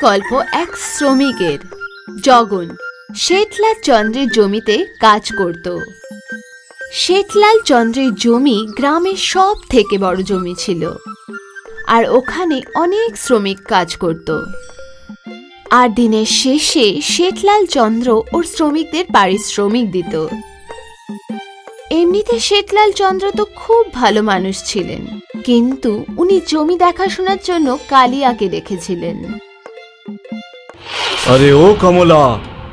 গল্প এক শ্রমিকের। জগন শেঠলাল চন্দ্রের জমিতে কাজ করত। শেঠলাল চন্দ্রের জমি গ্রামের সব থেকে বড় জমি ছিল, আর ওখানে অনেক শ্রমিক কাজ করত। আর দিনের শেষে শেঠলাল চন্দ্র ওর শ্রমিকদের পারিশ্রমিক দিত। এমনিতে শেঠলাল চন্দ্র তো খুব ভালো মানুষ ছিলেন, কিন্তু উনি জমি দেখাশোনার জন্য কালিয়াকে রেখেছিলেন। আরে ও কমলা,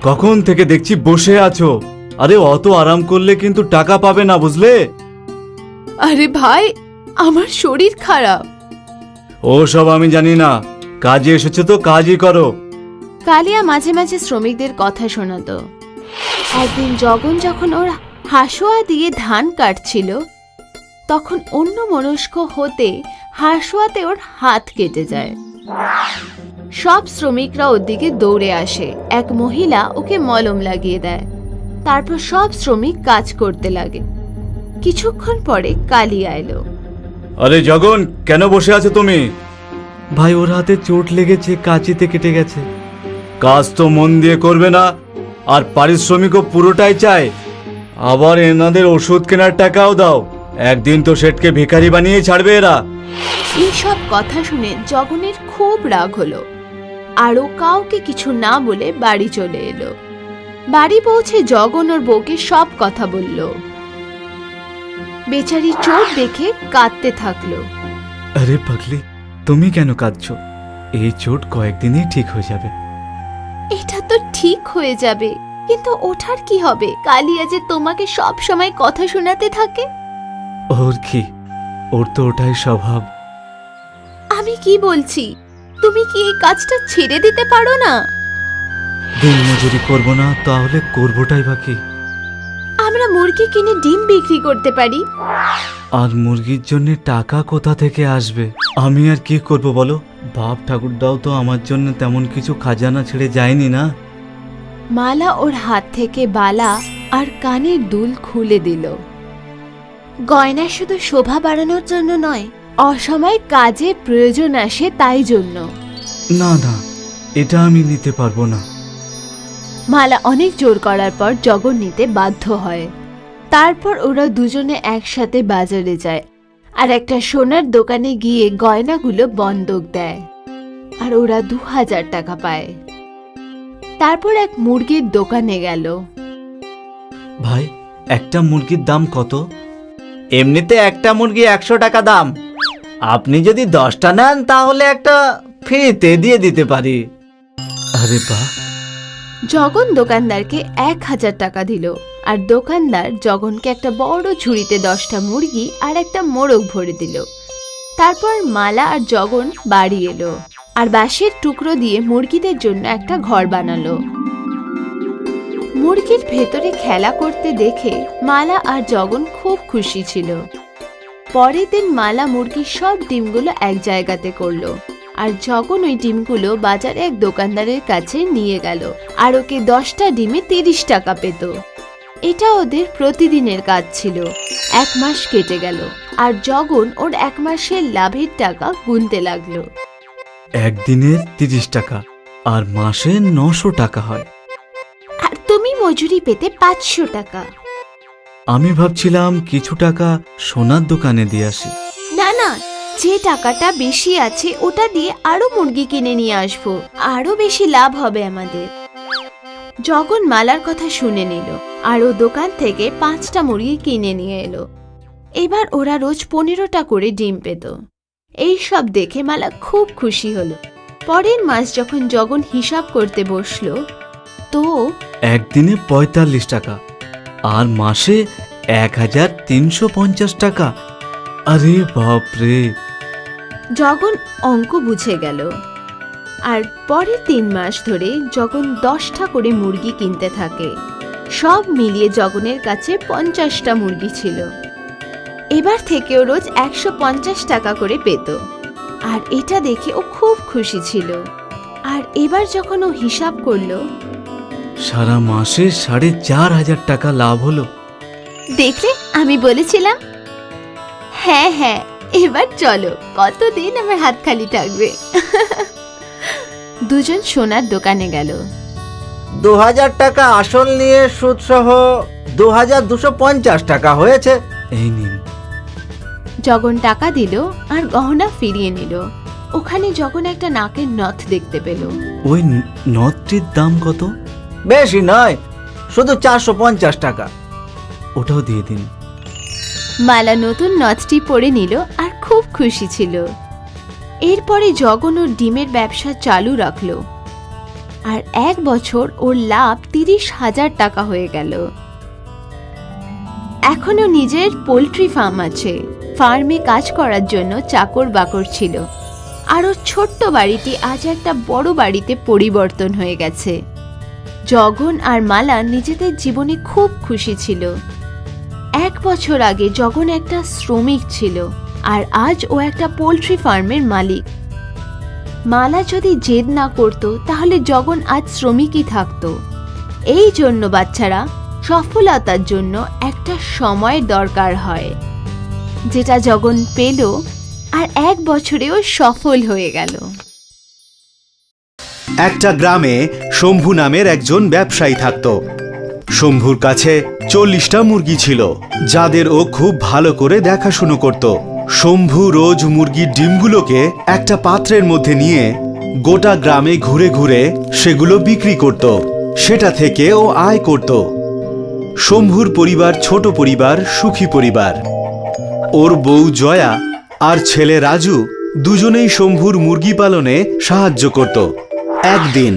কখন থেকে দেখছি বসে আছো? আরে অত আরাম করলে কিন্তু টাকা পাবে না, বুঝলে? আরে ভাই, আমার শরীর খারাপ। ও সব আমি জানি না, কাজে এসেছো তো কাজই করো। কালিয়া মাঝে মাঝে শ্রমিকদের কথা শোনাতো। একদিন জগন যখন ওর হাসুয়া দিয়ে ধান কাটছিল, তখন অন্য মনস্ক হতে হাসুয়াতে ওর হাত কেটে যায়। সব শ্রমিকরা ওর দিকে দৌড়ে আসে। এক মহিলা ওকে মলম লাগিয়ে দেয়। তারপর সব শ্রমিক কাজ করতে লাগে। কিছুক্ষণ পরে কালিয়া এলো। আরে জগন, কেন বসে আছো তুমি? ভাই, ওর হাতে চোট লেগেছে, কাঁচিতে কেটে গেছে। কাজ তো মন দিয়ে করবে না, আর পারিশ্রমিকও পুরোটাই চায়। আবার এনাদের ওষুধ কেনার টাকাও দাও। একদিন তো শেঠকে ভিখারি বানিয়ে ছাড়বে এরা। এইসব কথা শুনে জগনের খুব রাগ হলো, আরও কাউকে কিছু না বলে বাড়ি চলে এলো। বাড়ি পৌঁছে জগন ওর বউকে সব কথা বলল। বেচারি চোট দেখে কাঁদতে থাকলো। আরে পাগলি, তুমি কেন কাঁদছো? এই চোট কয়েকদিনেই ঠিক হয়ে যাবে। এটা তো ঠিক হয়ে যাবে, কিন্তু ওঠার কি হবে? কালিয়া যে তোমাকে সব সময় কথা শোনাতে থাকে। ওর কি? ওর তো ওটাই স্বভাব। আমি কি বলছি, তুমি কি এই কাজটা ছেড়ে দিতে পারো না? দিন মজুরি করবো না, তাহলে করবোটাই বাকি। আমরা মুরগি কিনে ডিম বিক্রি করতে পারি। আর মুরগির জন্য টাকা কোথা থেকে আসবে? আমি আর কি করব বলো? বাপ ঠাকুরদাও তো আমার জন্য তেমন কিছু খাজানা ছেড়ে যায়নি না। মালা ওর হাত থেকে বালা আর কানের দুল খুলে দিল। গয়না শুধু শোভা বাড়ানোর জন্য নয়, অসময়ে কাজে প্রয়োজন আসে তাই জন্য। না না, এটা আমি নিতে পারবো না। মালা অনেক জোর করার পর জগন নিতে বাধ্য হয়। তারপর ওরা দুজনে একসাথে বাজারে যায় আর একটা সোনার দোকানে গিয়ে গয়নাগুলো বন্ধক দেয়, আর ওরা 2000 টাকা পায়। তারপর এক মুরগির দোকানে গেল। ভাই, একটা মুরগির দাম কত? এমনিতে একটা মুরগি 100 টাকা দাম। আপনি যদি 10টা নেন তাহলে একটা ফ্রিতে দিয়ে দিতে পারি। আরে বাহ! জগন দোকানদারকে 1000 টাকা দিল, আর দোকানদার জগনকে একটা বড় ঝুড়িতে 10টা মুরগি আর একটা মোরগ ভরে দিল। তারপর মালা আর জগন বাড়ি এলো আর বাঁশের টুকরো দিয়ে মুরগিদের জন্য একটা ঘর বানালো। মুরগির ভেতরে খেলা করতে দেখে মালা আর জগন খুব খুশি ছিল। পরের দিন মালা মুরগির সব ডিমগুলো এক জায়গাতে করলো, আর জগন ওই ডিমগুলো বাজারে এক দোকানদারের কাছে নিয়ে গেল, আর ওকে 10টা ডিমে 30 টাকা পেত। এটা ওদের প্রতিদিনের কাজ ছিল। 1 মাস কেটে গেল, আর জগন ওর 1 মাসের লাভের টাকা গুনতে লাগলো। একদিনে 30 টাকা আর মাসে 900 টাকা হয়। আর তুমি মজুরি পেতে 500 টাকা। আমি ভাবছিলাম কিছু টাকা সোনার দোকানে দিয়ে আসি। না না, যে টাকাটা বেশি আছে ওটা দিয়ে আরো মুরগি কিনে নিয়ে আসবো, আরো বেশি লাভ হবে আমাদের। জগন মালার কথা শুনে নিল, আর ও দোকান থেকে 5টা মুরগি কিনে নিয়ে এলো। এবার ওরা রোজ 15টা করে ডিম পেত। এই সব দেখে মালা খুব খুশি হলো। পরের মাস যখন জগন হিসাব করতে বসলো, তো একদিনে 45 টাকা আর মাসে 1350 টাকা। আরে বাপরে! জগন অঙ্ক বুঝে গেল। আর পরের 3 মাস ধরে জগন 10টা করে মুরগি কিনতে থাকে। সব মিলিয়ে জগনের কাছে 50টা মুরগি ছিল। এবার থেকে ও রোজ 150 টাকা করে পেত, আর এটা দেখে ও খুব খুশি ছিল। আর এবার যখন ও হিসাব করলো, সারা মাসে 4500 টাকা লাভ হলো। দেখলে, আমি বলেছিলাম। হ্যাঁ হ্যাঁ, এবার চলো, কতদিন আমার হাত খালি থাকবে। দুজন সোনার দোকানে গেল। 2000 টাকা আসল নিয়ে সুদ সহ 2250 টাকা হয়েছে। এই নিন। জগন টাকা দিল আর গহনা ফিরিয়ে নিল। ওখানে জগন একটা নাকের নথ দেখতে পেল। ওই নথটির দাম কত? বেশি নয়, শুধু 450 টাকা। ওটাও দিয়ে দিন। মালা নতুন নথটি পরে নিল আর খুব খুশি ছিল। এরপরে জগন ওর ডিমের ব্যবসা চালু রাখলো আর 1 বছর ওর লাভ 30,000 টাকা হয়ে গেল। এখনো নিজের পোল্ট্রি ফার্ম আছে। ফার্মে কাজ করার জন্য চাকর বাকর ছিল আর ওর ছোট্ট বাড়িটি আজ একটা বড় বাড়িতে পরিবর্তন হয়ে গেছে। জগন আর মালা নিজেদের জীবনে খুব খুশি ছিল। 1 বছর আগে জগন একটা শ্রমিক ছিল আর আজ ও একটা পোল্ট্রি ফার্মের মালিক। মালা যদি জেদ না করত তাহলে জগন আজ শ্রমিকই থাকতো। এই জন্য বাচ্চারা, সফলতার জন্য একটা সময় দরকার হয়, যেটা জগন পেল আর 1 বছরেও সফল হয়ে গেল। একটা গ্রামে শম্ভু নামের একজন ব্যবসায়ী থাকত। শম্ভুর কাছে 40টা মুরগি ছিল, যাদের ও খুব ভালো করে দেখাশুনো করত। শম্ভু রোজ মুরগির ডিমগুলোকে একটা পাত্রের মধ্যে নিয়ে গোটা গ্রামে ঘুরে ঘুরে সেগুলো বিক্রি করত। সেটা থেকে ও আয় করত। শম্ভুর পরিবার ছোট পরিবার, সুখী পরিবার। ওর বউ জয়া আর ছেলে রাজু দুজনেই শম্ভুর মুরগি পালনে সাহায্য করত। একদিন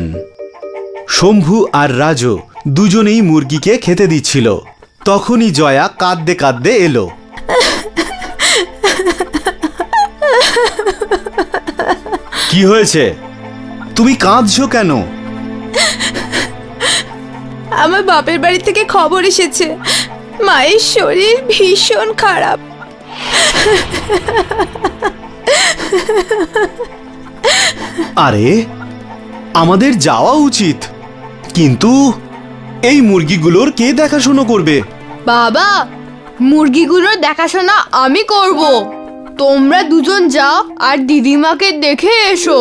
শম্ভু আর রাজু দুজনেই মুরগিকে খেতে দিচ্ছিল। তখনই জয়া কাঁদতে কাঁদতে এলো। কি হয়েছে? তুমি কাঁদছো কেন? আমার বাপের বাড়ি থেকে খবর এসেছে, মায়ের শরীর ভীষণ খারাপ। আরে, আমাদের যাওয়া উচিত, কিন্তু এই মুরগিগুলোর কে দেখাশুনো করবে? বাবা, মুরগিগুলোর দেখাশোনা আমি করব। তোমরা দুজন যাও আর দিদিমাকে দেখে এসো।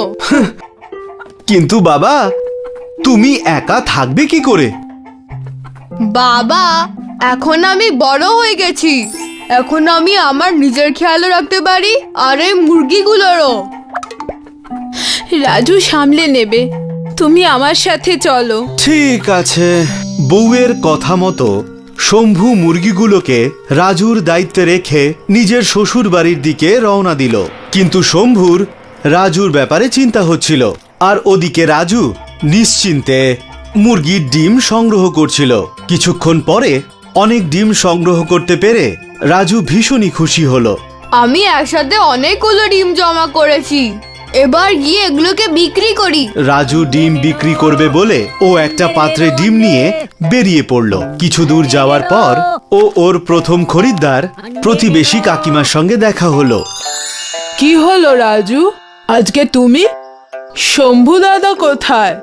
কিন্তু বাবা, তুমি একা থাকবে কি করে? বাবা, এখন আমি বড় হয়ে গেছি। এখন আমি আমার নিজের খেয়াল রাখতে পারি আর এই মুরগিগুলোরও। রাজু সামলে নেবে, তুমি আমার সাথে চলো। ঠিক আছে। বউয়ের কথা মতো শম্ভু মুরগিগুলোকে রাজুর দায়িত্বে রেখে নিজের শ্বশুর বাড়ির দিকে রওনা দিল। কিন্তু শম্ভুর রাজুর ব্যাপারে চিন্তা হচ্ছিল, আর ওদিকে রাজু নিশ্চিন্তে মুরগির ডিম সংগ্রহ করছিল। কিছুক্ষণ পরে অনেক ডিম সংগ্রহ করতে পেরে রাজু ভীষণই খুশি হলো। আমি একসাথে অনেকগুলো ডিম জমা করেছি, এবার গিয়ে এগুলোকে বিক্রি করি। রাজু ডিম বিক্রি করবে বলে ও একটা পাত্রে ডিম নিয়ে বেরিয়ে পড়ল। কিছু দূর যাওয়ার পর ওর প্রথম খরিদ্দার প্রতিবেশী কাকিমার সঙ্গে দেখা হলো। কি হলো রাজু, আজকে তুমি? শম্ভু দাদা কোথায়?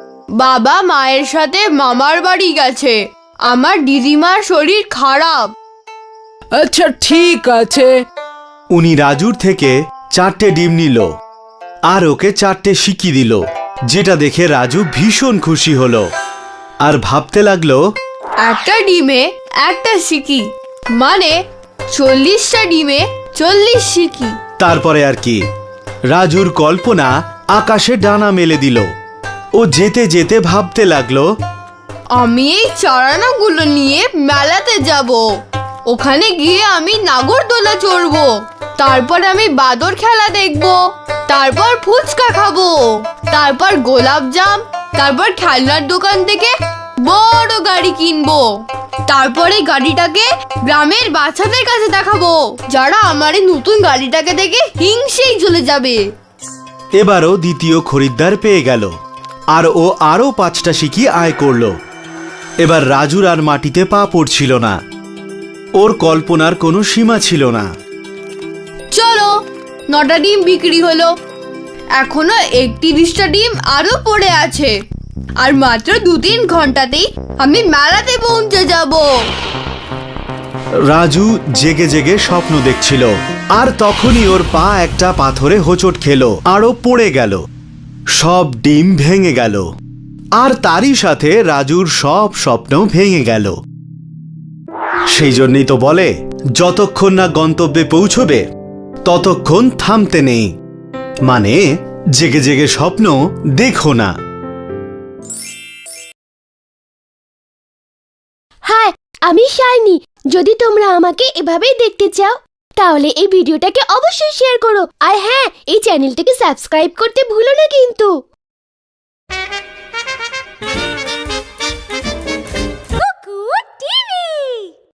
বাবা মায়ের সাথে মামার বাড়ি গেছে। আমার দিদিমার শরীর খারাপ। আচ্ছা ঠিক আছে। উনি রাজুর থেকে 4টে ডিম নিল আর ওকে 4টে সিকি দিল, যেটা দেখে রাজু ভীষণ খুশি হলো আর ভাবতে লাগলো, একটা ডিমে একটা সিকি, মানে 40টা ডিমে 40 সিকি। তারপরে আর কি, রাজুর কল্পনা আকাশে ডানা মেলে দিল। ও যেতে যেতে ভাবতে লাগলো, আমি এই চারানাগুলো নিয়ে মেলাতে যাব। ওখানে গিয়ে আমি নাগরদোলা চড়বো, তারপর আমি বাদর খেলা দেখবো, তারপর ফুচকা খাবো, তারপর গোলাপ জাম, তারপর খেলনার দোকান থেকে বড় গাড়ি কিনবো। তারপরে গাড়িটাকে গ্রামের বাচ্চাদের কাছে দেখাবো, যারা আমার এই নতুন গাড়িটাকে দেখে হিংসেই চলে যাবে। এবারও দ্বিতীয় খরিদ্দার পেয়ে গেল আর ও আরো 5টা সিকি আয় করলো। এবার রাজুর আর মাটিতে পা পড়ছিল না। ওর কল্পনার কোনো সীমা ছিল না। চলো, 9টা ডিম বিক্রি হলো। এখনো 31টা ডিম আরো পড়ে আছে, আর মাত্র 2-3 ঘন্টাতেই আমি মেলাতে পৌঁছে যাব। রাজু জেগে জেগে স্বপ্ন দেখছিল, আর তখনই ওর পা একটা পাথরে হোঁচট খেলো আর ও পড়ে গেল। সব ডিম ভেঙে গেল আর তারই সাথে রাজুর সব স্বপ্ন ভেঙে গেল। সেই জন্যই তো বলে, যতক্ষণ না গন্তব্যে পৌঁছবে ততক্ষণ থামতে নেই, মানে জেগে জেগে স্বপ্ন দেখো না। হাই, আমি শাইনি। যদি তোমরা আমাকে এভাবেই দেখতে চাও তাহলে এই ভিডিওটাকে অবশ্যই শেয়ার করো, আর হ্যাঁ, এই চ্যানেলটাকে সাবস্ক্রাইব করতে ভুলো না কিন্তু।